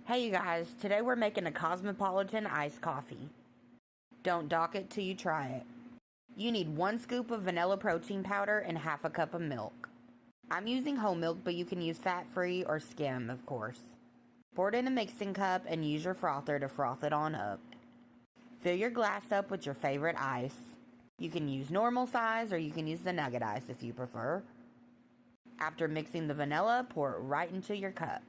Hey you guys, today we're making a Cosmopolitan iced coffee. Don't dock it till you try it. You need 1 scoop of vanilla protein powder and half a cup of milk. I'm using whole milk, but you can use fat-free or skim, of course. Pour it in a mixing cup and use your frother to froth it on up. Fill your glass up with your favorite ice. You can use normal size or you can use the nugget ice if you prefer. After mixing the vanilla, pour it right into your cup.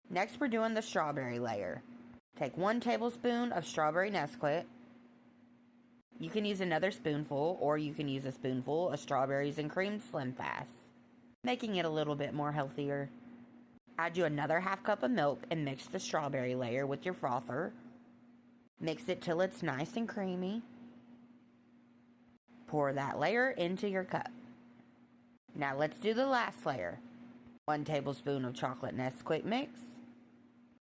Next, we're doing the strawberry layer. Take 1 tablespoon of strawberry nesquik. You can use another spoonful, or you can use a spoonful of strawberries and cream Slim Fast, making it a little bit more healthier. Add you another half cup of milk and mix the strawberry layer with your frother. Mix it till it's nice and creamy. Pour that layer into your cup. Now let's do the last layer. 1 tablespoon of chocolate Nesquik mix.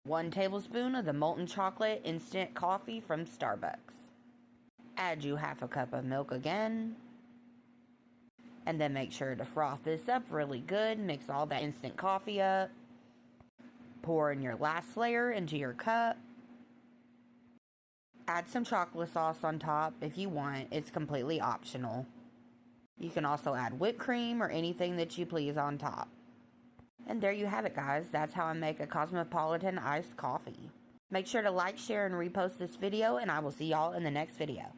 1 tablespoon of the molten chocolate instant coffee from Starbucks. Add you half a cup of milk again. And then make sure to froth this up really good. Mix all that instant coffee up. Pour in your last layer into your cup. Add some chocolate sauce on top if you want. It's completely optional. You can also add whipped cream or anything that you please on top. And there you have it, guys. That's how I make a Cosmopolitan iced coffee. Make sure to like, share, and repost this video, and I will see y'all in the next video.